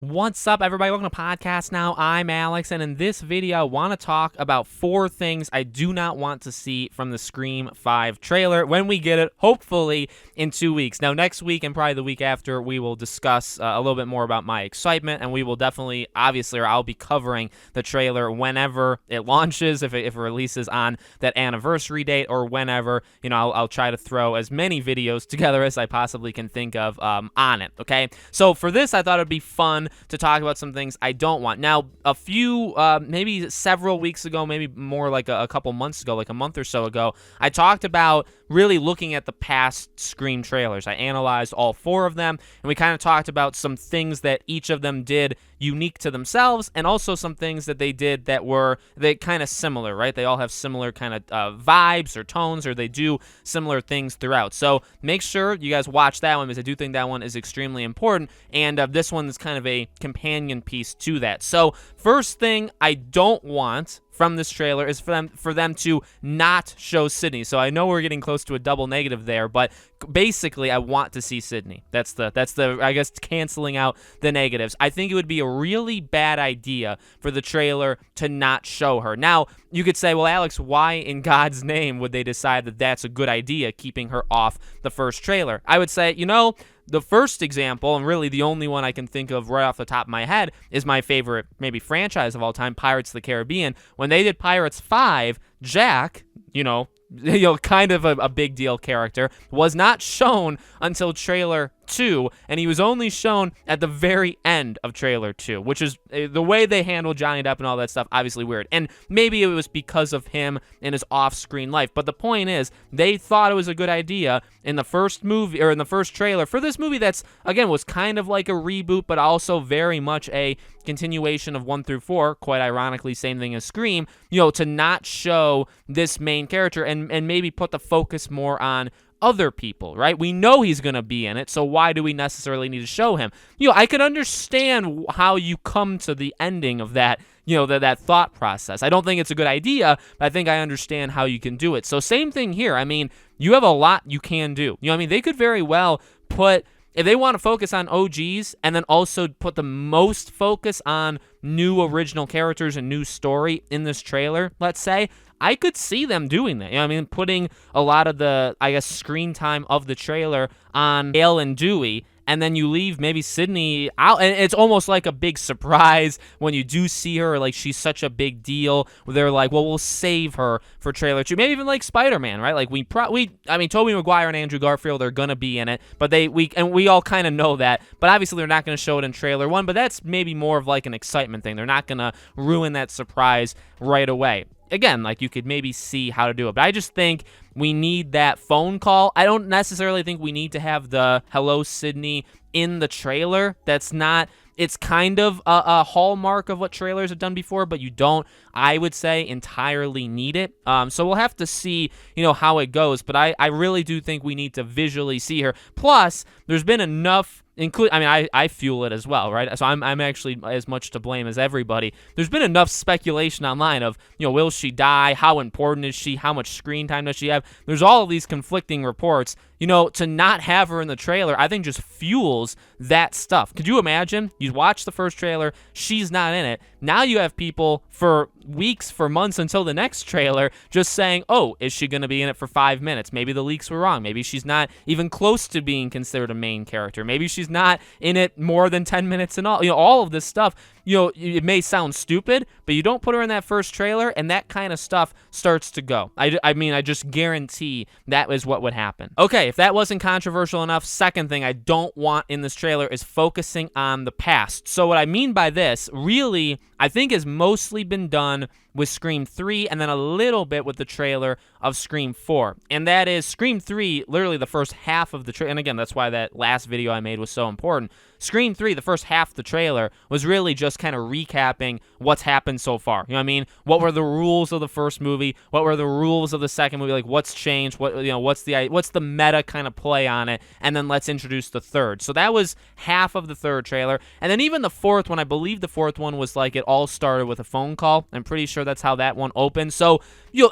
What's up, everybody? Welcome to Podcast Now. I'm Alex, and in this video, I want to talk about 4 things I do not want to see from the Scream 5 trailer when we get it, hopefully, in 2 weeks. Now, next week and probably the week after, we will discuss a little bit more about my excitement, and we will definitely, obviously, or I'll be covering the trailer whenever it launches, if it releases on that anniversary date, or whenever, I'll try to throw as many videos together as I possibly can think of on it, okay? So for this, I thought it'd be fun to talk about some things I don't want. Now, a few, maybe several weeks ago, maybe more like a couple months ago, like a month or so ago, I talked about really looking at the past Scream trailers. I analyzed all 4 of them, and we kind of talked about some things that each of them did unique to themselves, and also some things that they did that were kind of similar, right? They all have similar kind of vibes or tones, or they do similar things throughout. So make sure you guys watch that one, because I do think that one is extremely important, and this one is kind of a companion piece to that. So first thing I don't want from this trailer is for them to not show Sidney. So I know we're getting close to a double negative there, but basically I want to see Sidney. That's the I guess canceling out the negatives. I think it would be a really bad idea for the trailer to not show her. Now, you could say, well, Alex, why in God's name would they decide that that's a good idea, keeping her off the first trailer? I would say, the first example, and really the only one I can think of right off the top of my head, is my favorite, maybe franchise of all time, Pirates of the Caribbean. When they did Pirates 5, Jack, kind of a big deal character, was not shown until trailer 2, and he was only shown at the very end of trailer 2, which is the way they handled Johnny Depp and all that stuff, obviously weird. And maybe it was because of him and his off-screen life, but the point is, they thought it was a good idea in the first movie, or in the first trailer for this movie that's, again, was kind of like a reboot, but also very much a continuation of 1 through 4, quite ironically, same thing as Scream, to not show this main character and maybe put the focus more on other people, right? We know he's going to be in it, so why do we necessarily need to show him? I could understand how you come to the ending of that, that thought process. I don't think it's a good idea, but I think I understand how you can do it. So same thing here. I mean, you have a lot you can do. They could very well put, if they want to focus on OGs and then also put the most focus on new original characters and new story in this trailer, let's say, I could see them doing that. Putting a lot of the, I guess, screen time of the trailer on Dale and Dewey, and then you leave maybe Sidney out, and it's almost like a big surprise when you do see her, like she's such a big deal, where they're like, well, we'll save her for trailer 2. Maybe even like Spider-Man, right? Like Tobey Maguire and Andrew Garfield are gonna be in it, but we all kind of know that, but obviously they're not gonna show it in trailer 1, but that's maybe more of like an excitement thing. They're not gonna ruin that surprise right away. Again, like you could maybe see how to do it, but I just think we need that phone call. I don't necessarily think we need to have the "Hello, Sidney" in the trailer. That's not. It's kind of a hallmark of what trailers have done before, but you don't, I would say, entirely need it. So we'll have to see, how it goes. But I really do think we need to visually see her. Plus, there's been enough. I fuel it as well, right? So I'm actually as much to blame as everybody. There's been enough speculation online of, will she die? How important is she? How much screen time does she have? There's all of these conflicting reports. To not have her in the trailer, I think just fuels that stuff. Could you imagine? You watch the first trailer, she's not in it. Now you have people for weeks, for months until the next trailer just saying, oh, is she going to be in it for 5 minutes? Maybe the leaks were wrong. Maybe she's not even close to being considered a main character. Maybe she's not in it more than 10 minutes and all. All of this stuff, it may sound stupid, but you don't put her in that first trailer, and that kind of stuff starts to go. I just guarantee that is what would happen. Okay, if that wasn't controversial enough, second thing I don't want in this trailer is focusing on the past. So what I mean by this, really, I think has mostly been done with Scream 3 and then a little bit with the trailer of Scream 4. And that is Scream 3, literally the first half of the trailer. And again, that's why that last video I made was so important. Scream 3, the first half of the trailer, was really just kind of recapping what's happened so far. What were the rules of the first movie? What were the rules of the second movie? Like, what's changed? What's the meta kind of play on it? And then let's introduce the third. So that was half of the third trailer. And then even the fourth one, I believe the fourth one was like it all started with a phone call. I'm pretty sure That's how that one opened. So,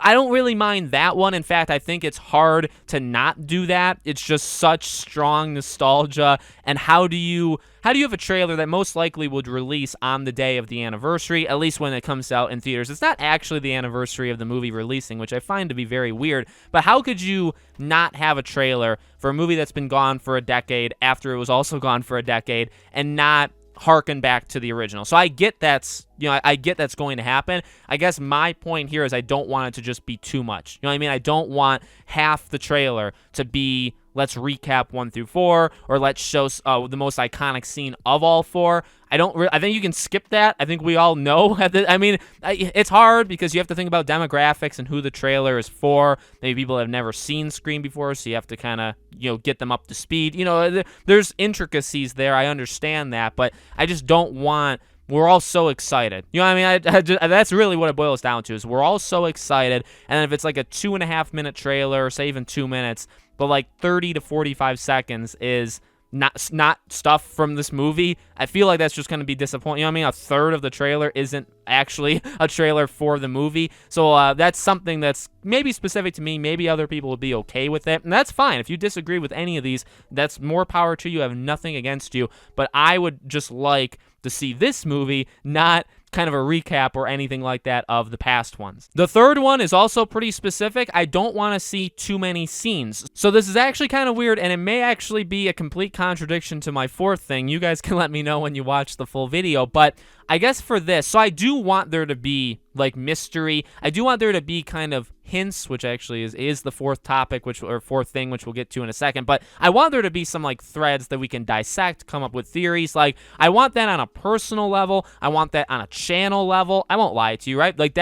I don't really mind that one. In fact, I think it's hard to not do that. It's just such strong nostalgia. And how do you have a trailer that most likely would release on the day of the anniversary, at least when it comes out in theaters? It's not actually the anniversary of the movie releasing, which I find to be very weird. But how could you not have a trailer for a movie that's been gone for a decade after it was also gone for a decade and not harken back to the original? So I get I get that's going to happen. I guess my point here is I don't want it to just be too much. You know what I mean? I don't want half the trailer to be, let's recap 1 through 4, or let's show the most iconic scene of all 4. I think you can skip that. I think we all know. It's hard because you have to think about demographics and who the trailer is for. Maybe people have never seen Scream before, so you have to kind of, get them up to speed. There's intricacies there. I understand that, but I just don't want. We're all so excited. You know what I mean? That's really what it boils down to, is we're all so excited, and if it's like a 2.5-minute trailer, or say even 2 minutes, but like 30 to 45 seconds is not stuff from this movie, I feel like that's just going to be disappointing. You know what I mean? A third of the trailer isn't actually a trailer for the movie. So that's something that's maybe specific to me. Maybe other people will be okay with it, and that's fine. If you disagree with any of these, that's more power to you. I have nothing against you, but I would just like to see this movie, not kind of a recap or anything like that of the past ones. The third one is also pretty specific. I don't want to see too many scenes. So this is actually kind of weird, and it may actually be a complete contradiction to my fourth thing. You guys can let me know when you watch the full video, but I guess for this, so I do want there to be like mystery. I do want there to be kind of hints, which actually is the fourth topic, or fourth thing, which we'll get to in a second. But I want there to be some like threads that we can dissect, come up with theories. Like, I want that on a personal level. I want that on a channel level. I won't lie to you, right? Like,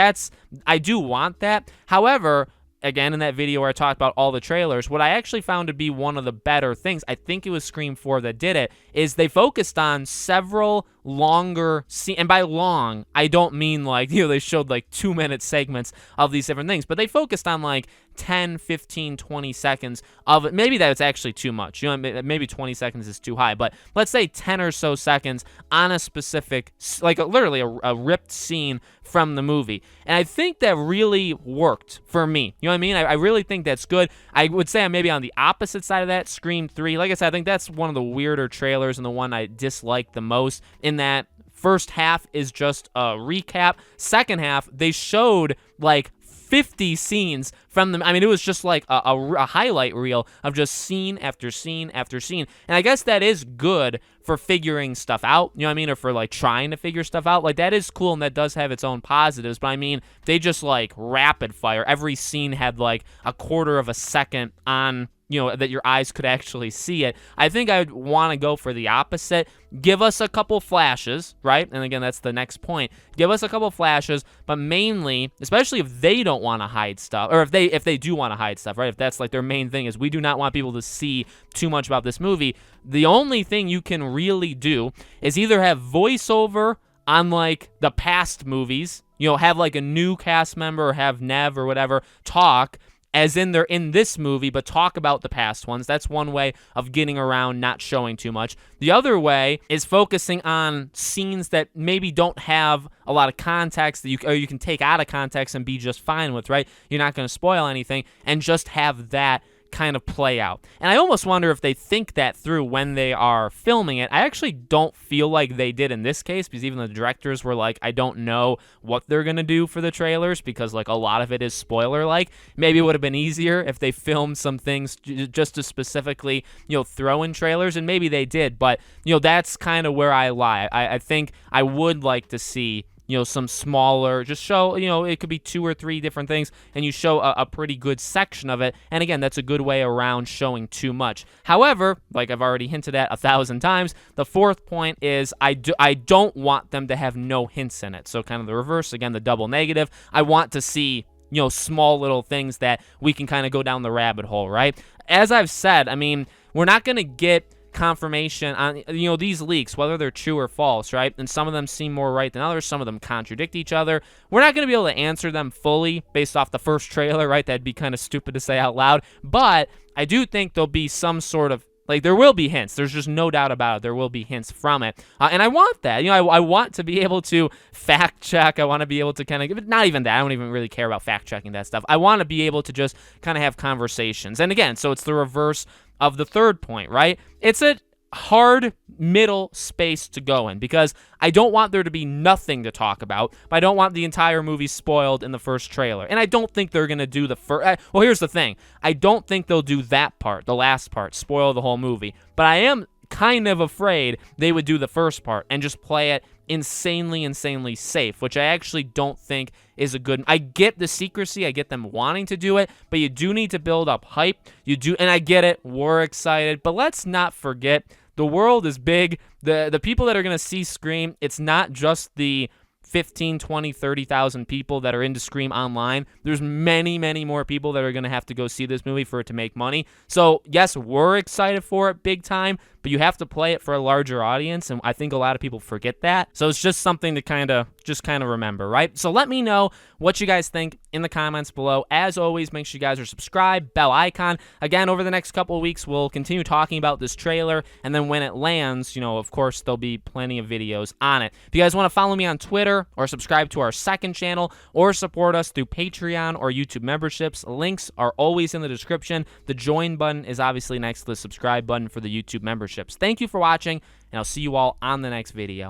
I do want that. However, again, in that video where I talked about all the trailers, what I actually found to be one of the better things, I think it was Scream 4 that did it, is they focused on several longer scenes. And by long, I don't mean like, they showed like 2-minute segments of these different things, but they focused on like 10, 15, 20 seconds of it. Maybe that's actually too much. Maybe 20 seconds is too high, but let's say 10 or so seconds on a specific, like literally a ripped scene from the movie. And I think that really worked for me. You know what I mean? I really think that's good. I would say I'm maybe on the opposite side of that. Scream 3, like I said, I think that's one of the weirder trailers and the one I dislike the most, in that first half is just a recap. Second half, they showed like 50 scenes from them. I mean, it was just like a highlight reel of just scene after scene after scene. And I guess that is good for figuring stuff out, you know what I mean? Or for like trying to figure stuff out. Like, that is cool, and that does have its own positives. But I mean, they just like rapid fire. Every scene had like a quarter of a second on, that your eyes could actually see it. I think I would want to go for the opposite. Give us a couple flashes, right? And again, that's the next point. Give us a couple flashes, but mainly, especially if they don't want to hide stuff, or if they do want to hide stuff, right? If that's like their main thing is, we do not want people to see too much about this movie. The only thing you can really do is either have voiceover on like the past movies, have like a new cast member, or have Nev or whatever talk as in they're in this movie, but talk about the past ones. That's one way of getting around not showing too much. The other way is focusing on scenes that maybe don't have a lot of context, that you can take out of context and be just fine with, right? You're not going to spoil anything, and just have that kind of play out. And I almost wonder if they think that through when they are filming it. I actually don't feel like they did in this case, because even the directors were like, I don't know what they're going to do for the trailers, because like a lot of it is spoiler-like. Maybe it would have been easier if they filmed some things just to specifically, throw in trailers, and maybe they did, but, that's kind of where I lie. I think I would like to see some smaller, just show, it could be 2 or 3 different things, and you show a pretty good section of it. And again, that's a good way around showing too much. However, like I've already hinted at 1,000 times, the fourth point is I don't want them to have no hints in it. So kind of the reverse, again, the double negative. I want to see, small little things that we can kind of go down the rabbit hole, right? As I've said, I mean, we're not going to get confirmation on these leaks, whether they're true or false, right? And some of them seem more right than others. Some of them contradict each other. We're not going to be able to answer them fully based off the first trailer, right? That'd be kind of stupid to say out loud, but I do think there'll be some sort of Like, there will be hints. There's just no doubt about it. There will be hints from it. And I want that. You know, I want to be able to fact check. I want to be able to kind of give it, not even that. I don't even really care about fact checking that stuff. I want to be able to just kind of have conversations. And again, so it's the reverse of the third point, right? It's a hard middle space to go in because I don't want there to be nothing to talk about, but I don't want the entire movie spoiled in the first trailer. And I don't think they're going to do the first. Well, here's the thing. I don't think they'll do that part, the last part, spoil the whole movie. But I am kind of afraid they would do the first part and just play it insanely safe, which I actually don't think is a good. I get the secrecy, I get them wanting to do it, but you do need to build up hype. You do, and I get it. We're excited, but let's not forget the world is big. The people that are going to see Scream, it's not just the 15, 20, 30,000 people that are into Scream online. There's many more people that are going to have to go see this movie for it to make money. So, yes, we're excited for it big time, but you have to play it for a larger audience, and I think a lot of people forget that. So it's just something to kind of remember, right? So let me know what you guys think in the comments below. As always, make sure you guys are subscribed, bell icon. Again, over the next couple of weeks, we'll continue talking about this trailer, and then when it lands, you know, of course, there'll be plenty of videos on it. If you guys want to follow me on Twitter or subscribe to our second channel or support us through Patreon or YouTube memberships, links are always in the description. The join button is obviously next to the subscribe button for the YouTube memberships. Thank you for watching, and I'll see you all on the next video.